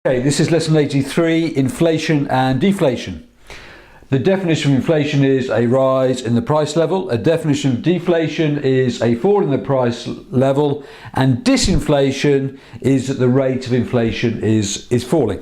Okay, this is lesson 83, inflation and deflation. The definition of inflation is a rise in the price level. A definition of deflation is a fall in the price level, and disinflation is that the rate of inflation is falling.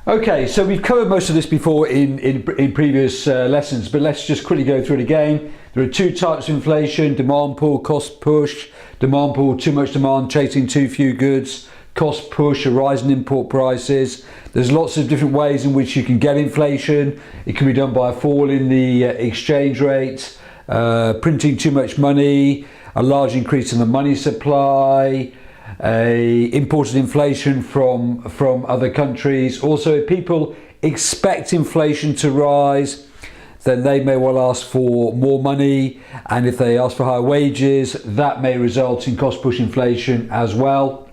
Okay, so we've covered most of this before in previous lessons, but let's just quickly go through it again. There are two types of inflation: demand pull, cost push. Demand pull, too much demand chasing too few goods. Cost push, a rise in import prices. There's lots of different ways in which you can get inflation. It can be done by a fall in the exchange rate, printing too much money, a large increase in the money supply, imported inflation from other countries. Also, if people expect inflation to rise, then they may well ask for more money, and if they ask for higher wages, that may result in cost push inflation as well.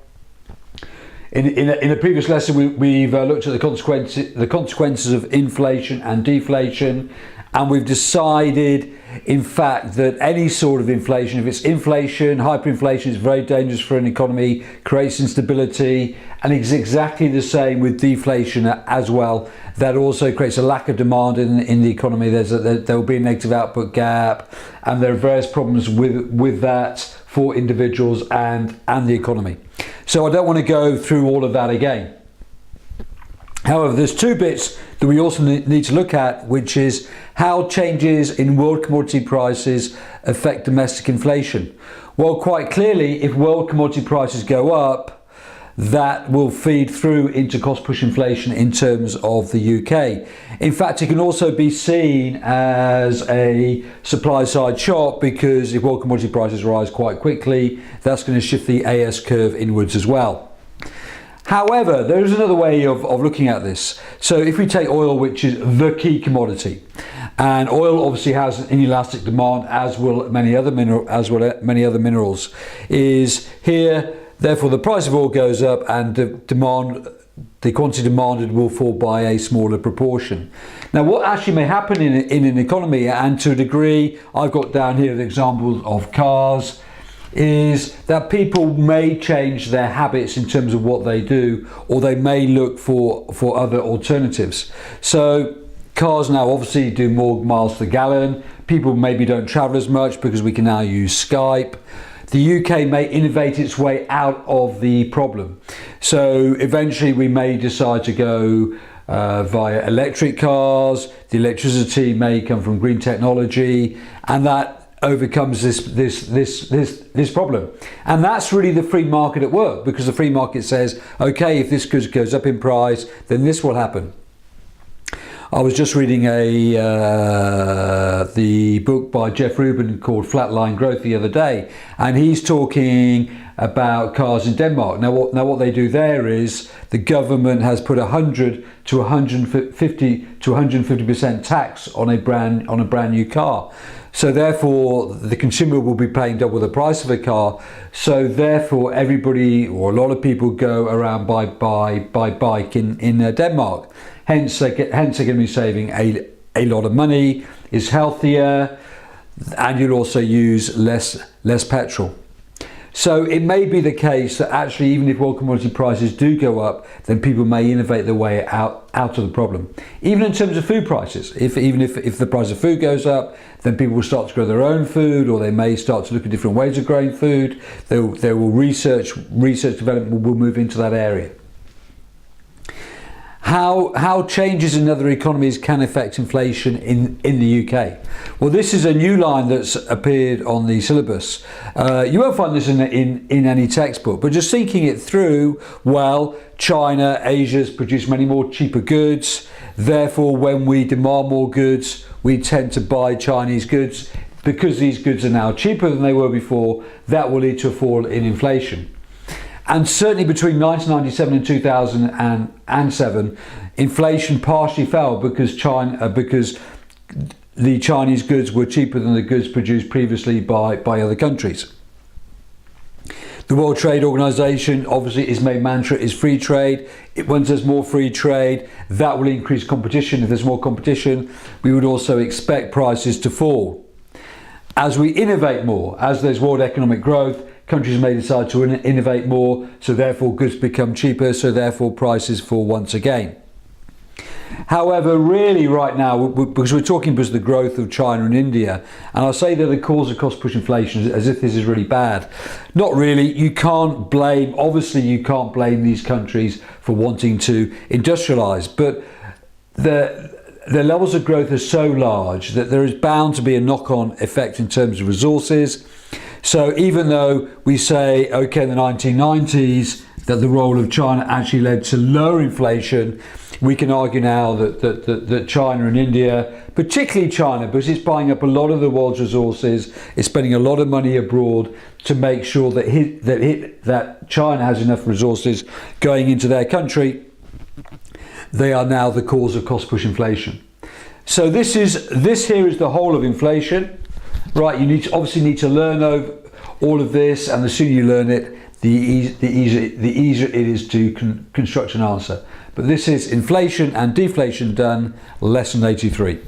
In a previous lesson, we've looked at the consequences of inflation and deflation, and we've decided, in fact, that any sort of inflation, if it's inflation, hyperinflation, is very dangerous for an economy, creates instability, and it's exactly the same with deflation as well. That also creates a lack of demand in the economy. There will be a negative output gap, and there are various problems with that for individuals and the economy. So I don't want to go through all of that again. However, there's two bits that we also need to look at, which is how changes in world commodity prices affect domestic inflation. Well, quite clearly, if world commodity prices go up, that will feed through into cost push inflation in terms of the UK. In fact, it can also be seen as a supply side shock, because if world commodity prices rise quite quickly, that's going to shift the AS curve inwards as well. However, there is another way of looking at this. So if we take oil, which is the key commodity, and oil obviously has an inelastic demand, as will many other minerals, is here. Therefore, the price of oil goes up, and the quantity demanded will fall by a smaller proportion. Now, what actually may happen in an economy, and to a degree, I've got down here the examples of cars, is that people may change their habits in terms of what they do, or they may look for other alternatives. So cars now obviously do more miles per gallon. People maybe don't travel as much because we can now use Skype. The UK may innovate its way out of the problem. So eventually we may decide to go via electric cars. The electricity may come from green technology, and that overcomes this problem. And that's really the free market at work, because the free market says, okay, if this good goes up in price, then this will happen. I was just reading the book by Jeff Rubin called Flatline Growth the other day, and he's talking about cars in Denmark. Now what they do there is the government has put 100 to 150 to 150% tax on a brand new car. So therefore the consumer will be paying double the price of a car. So therefore everybody, or a lot of people, go around by bike in Denmark. Hence they're going to be saving a lot of money, is healthier, and you'll also use less petrol. So it may be the case that actually, even if world commodity prices do go up, then people may innovate their way out of the problem. Even in terms of food prices, if the price of food goes up, then people will start to grow their own food, or they may start to look at different ways of growing food. They will research development will move into that area. How changes in other economies can affect inflation in the UK? Well, this is a new line that's appeared on the syllabus. You won't find this in any textbook, but just thinking it through, well, China, Asia's produced many more cheaper goods. Therefore, when we demand more goods, we tend to buy Chinese goods. Because these goods are now cheaper than they were before, that will lead to a fall in inflation. And certainly between 1997 and 2007, inflation partially fell because the Chinese goods were cheaper than the goods produced previously by other countries. The World Trade Organization, obviously, its main mantra is free trade. Once there's more free trade, that will increase competition. If there's more competition, we would also expect prices to fall. As we innovate more, as there's world economic growth, countries may decide to innovate more, so therefore goods become cheaper, so therefore prices fall once again. However, really right now, because we're talking because of the growth of China and India, and I'll say they're the cause of cost push inflation as if this is really bad. Not really. You can't blame, obviously you can't blame these countries for wanting to industrialize, but the levels of growth are so large that there is bound to be a knock-on effect in terms of resources. So even though we say, okay, in the 1990s, that the role of China actually led to lower inflation, we can argue now that China and India, particularly China, because it's buying up a lot of the world's resources, it's spending a lot of money abroad to make sure that China has enough resources going into their country, they are now the cause of cost push inflation. So this here is the whole of inflation, right? You obviously need to learn over all of this, and the sooner you learn it, the easier it is to construct an answer. But this is inflation and deflation done, lesson 83.